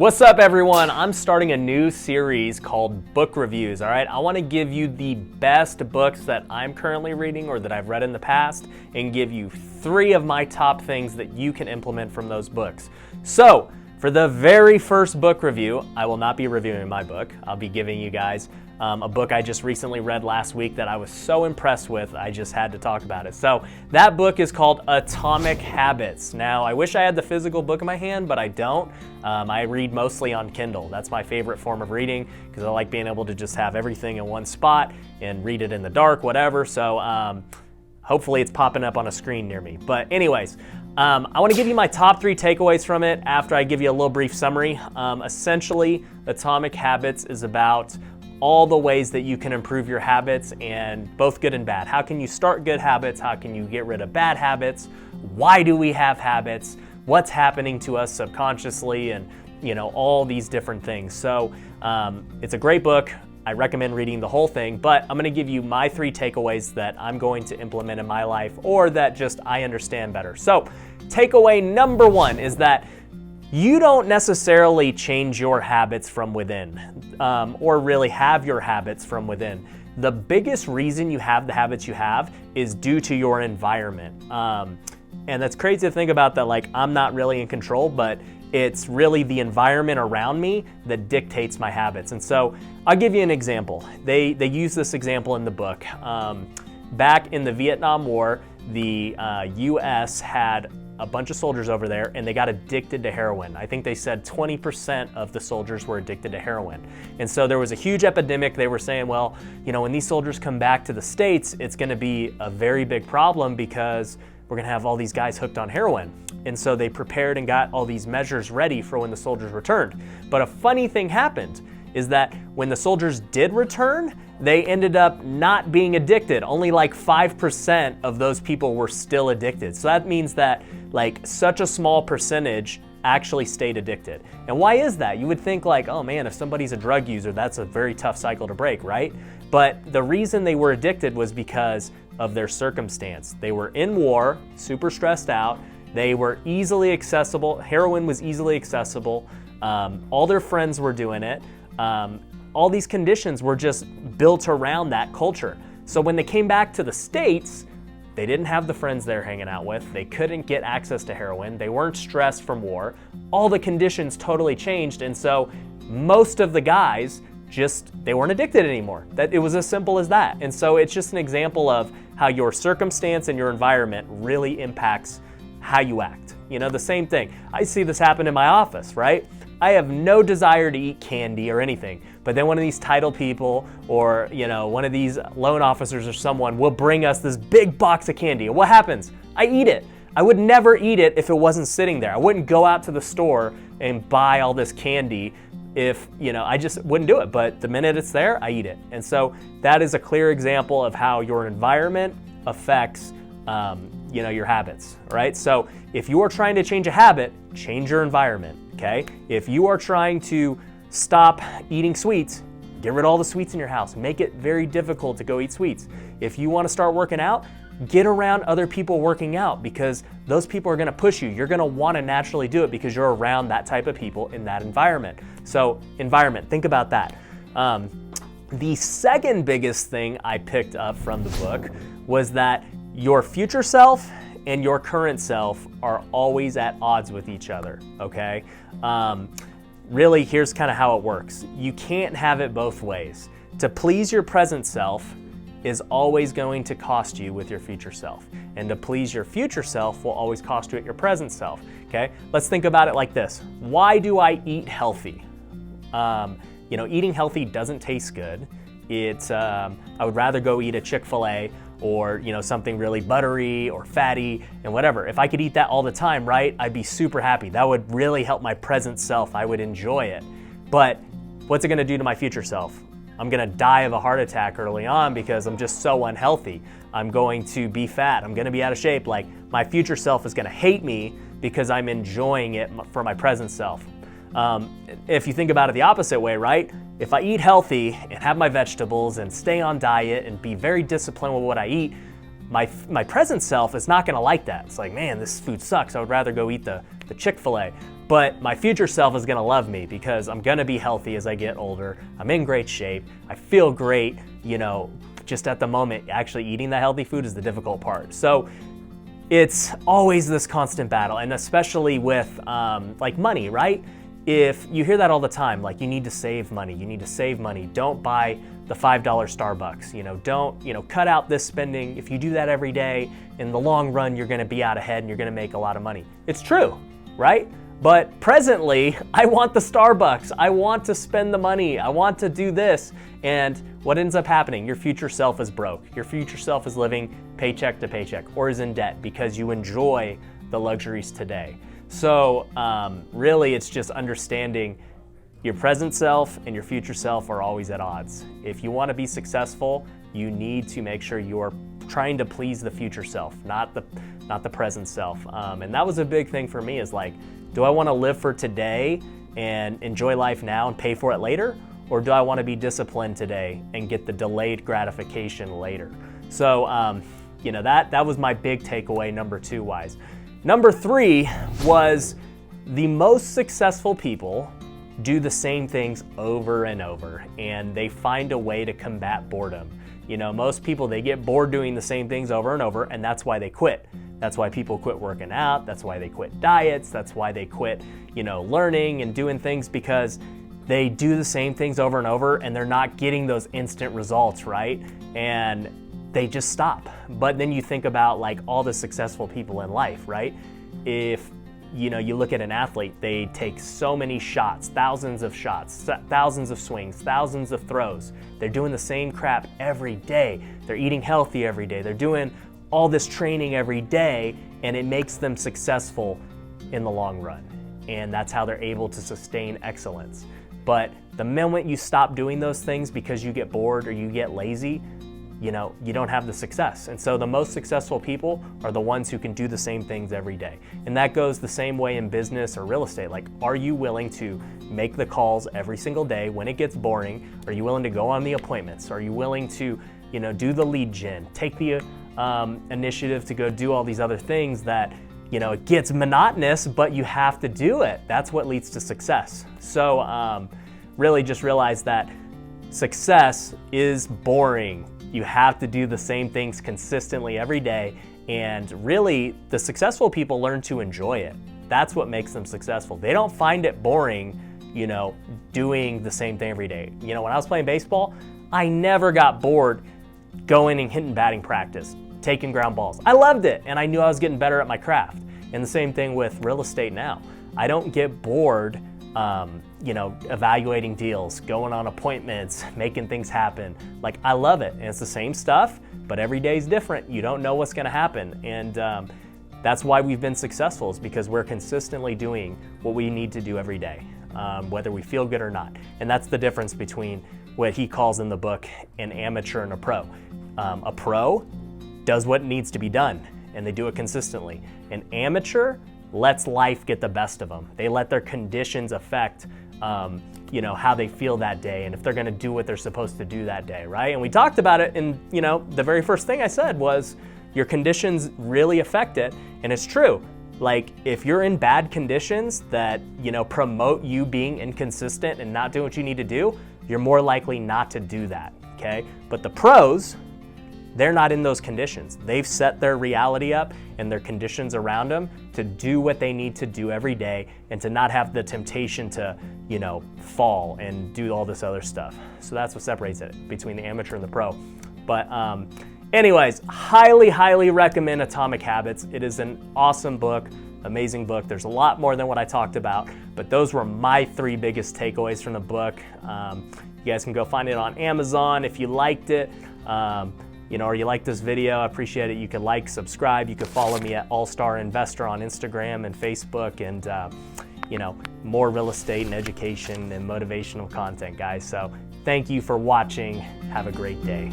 What's up, everyone? I'm starting a new series called Book Reviews, all right? I want to give you the best books that I'm currently reading or that I've read in the past and give you 3 of my top things that you can implement from those books. So, for the very first book review, I will not be reviewing my book. I'll be giving you guys a book I just recently read last week that I was so impressed with, I just had to talk about it. So that book is called Atomic Habits. Now, I wish I had the physical book in my hand, but I don't. I read mostly on Kindle. That's my favorite form of reading because I like being able to just have everything in one spot and read it in the dark, whatever. So hopefully it's popping up on a screen near me. But anyways, I want to give you my top 3 takeaways from it after I give you a little brief summary. Essentially, Atomic Habits is about all the ways that you can improve your habits, and both good and bad. How can you start good habits? How can you get rid of bad habits? Why do we have habits? What's happening to us subconsciously? And all these different things. So it's a great book. I recommend reading the whole thing, but I'm going to give you my 3 takeaways that I'm going to implement in my life or that just I understand better. So takeaway number 1 is that you don't necessarily change your habits from within, or really have your habits from within. The biggest reason you have the habits you have is due to your environment. And that's crazy to think about that, like, I'm not really in control, but it's really the environment around me that dictates my habits. And so I'll give you an example. They use this example in the book. Back in the Vietnam War, the US had a bunch of soldiers over there and they got addicted to heroin. I think they said 20% of the soldiers were addicted to heroin. And so there was a huge epidemic. They were saying, well, when these soldiers come back to the States, it's gonna be a very big problem because we're gonna have all these guys hooked on heroin. And so they prepared and got all these measures ready for when the soldiers returned. But a funny thing happened is that when the soldiers did return, they ended up not being addicted. Only like 5% of those people were still addicted. So that means that such a small percentage actually stayed addicted. And why is that? You would think like, oh man, if somebody's a drug user, that's a very tough cycle to break, right? But the reason they were addicted was because of their circumstance. They were in war, super stressed out. They were easily accessible. Heroin was easily accessible. All their friends were doing it. All these conditions were just built around that culture. So when they came back to the States, they didn't have the friends they're hanging out with. They couldn't get access to heroin. They weren't stressed from war. All the conditions totally changed. And so most of the guys they weren't addicted anymore. It was as simple as that. And so it's just an example of how your circumstance and your environment really impacts how you act. The same thing. I see this happen in my office, right? I have no desire to eat candy or anything, but then one of these title people or one of these loan officers or someone will bring us this big box of candy. And what happens? I eat it. I would never eat it if it wasn't sitting there. I wouldn't go out to the store and buy all this candy if, I just wouldn't do it. But the minute it's there, I eat it. And so that is a clear example of how your environment affects your habits, right? So if you are trying to change a habit, change your environment, okay? If you are trying to stop eating sweets, get rid of all the sweets in your house. Make it very difficult to go eat sweets. If you want to start working out, get around other people working out because those people are going to push you. You're going to want to naturally do it because you're around that type of people in that environment. So environment, think about that. The second biggest thing I picked up from the book was that your future self and your current self are always at odds with each other, okay? Really, here's kind of how it works. You can't have it both ways. To please your present self is always going to cost you with your future self. And to please your future self will always cost you at your present self, okay? Let's think about it like this. Why do I eat healthy? Eating healthy doesn't taste good. I would rather go eat a Chick-fil-A or something really buttery or fatty and whatever. If I could eat that all the time, right, I'd be super happy. That would really help my present self. I would enjoy it. But what's it gonna do to my future self? I'm gonna die of a heart attack early on because I'm just so unhealthy. I'm going to be fat. I'm gonna be out of shape. Like, my future self is gonna hate me because I'm enjoying it for my present self. If you think about it the opposite way, right? If I eat healthy and have my vegetables and stay on diet and be very disciplined with what I eat, my present self is not gonna like that. It's like, man, this food sucks. I would rather go eat the Chick-fil-A. but my future self is gonna love me because I'm gonna be healthy as I get older. I'm in great shape. I feel great, just at the moment. Actually eating that healthy food is the difficult part. So it's always this constant battle, and especially with like money, right? If you hear that all the time, like you need to save money, don't buy the $5 Starbucks, don't, cut out this spending. If you do that every day, in the long run, you're gonna be out ahead and you're gonna make a lot of money. It's true, right? But presently, I want the Starbucks. I want to spend the money. I want to do this. And what ends up happening? Your future self is broke. Your future self is living paycheck to paycheck or is in debt because you enjoy the luxuries today. So really, it's just understanding your present self and your future self are always at odds. If you want to be successful, you need to make sure you're trying to please the future self, not the present self. And that was a big thing for me, is like, do I want to live for today and enjoy life now and pay for it later? Or do I want to be disciplined today and get the delayed gratification later? So, that was my big takeaway, number 2 wise. Number 3 was the most successful people do the same things over and over, and they find a way to combat boredom. Most people, they get bored doing the same things over and over, and that's why they quit. That's why people quit working out. That's why they quit diets. That's why they quit, learning and doing things, because they do the same things over and over and they're not getting those instant results, right? And they just stop. But then you think about like all the successful people in life, right? If you look at an athlete, they take so many shots, thousands of swings, thousands of throws. They're doing the same crap every day. They're eating healthy every day. They're doing all this training every day, and it makes them successful in the long run. And that's how they're able to sustain excellence. But the moment you stop doing those things because you get bored or you get lazy, you don't have the success. And so the most successful people are the ones who can do the same things every day. And that goes the same way in business or real estate. Like, are you willing to make the calls every single day when it gets boring? Are you willing to go on the appointments? Are you willing to, do the lead gen, take the initiative to go do all these other things that, it gets monotonous, but you have to do it. That's what leads to success. So really just realize that success is boring. You have to do the same things consistently every day. And really, the successful people learn to enjoy it. That's what makes them successful. They don't find it boring, doing the same thing every day. When I was playing baseball, I never got bored going and hitting batting practice, taking ground balls. I loved it, and I knew I was getting better at my craft. And the same thing with real estate now. I don't get bored, evaluating deals, going on appointments, making things happen. Like, I love it, and it's the same stuff, but every day is different. You don't know what's gonna happen, and that's why we've been successful, is because we're consistently doing what we need to do every day, whether we feel good or not. And that's the difference between what he calls in the book an amateur and a pro. A pro does what needs to be done, and they do it consistently. An amateur lets life get the best of them. They let their conditions affect, how they feel that day, and if they're gonna do what they're supposed to do that day, right? And we talked about it in, the very first thing I said was your conditions really affect it, and it's true. Like, if you're in bad conditions that, promote you being inconsistent and not doing what you need to do, you're more likely not to do that, okay? But the pros, they're not in those conditions. They've set their reality up and their conditions around them to do what they need to do every day and to not have the temptation to, fall and do all this other stuff. So that's what separates it between the amateur and the pro. But anyways, highly, highly recommend Atomic Habits. It is an awesome book, amazing book. There's a lot more than what I talked about, but those were my 3 biggest takeaways from the book. You guys can go find it on Amazon if you liked it. Or you like this video, I appreciate it. You can like, subscribe. You can follow me at All-Star Investor on Instagram and Facebook, and more real estate and education and motivational content, guys. So thank you for watching. Have a great day.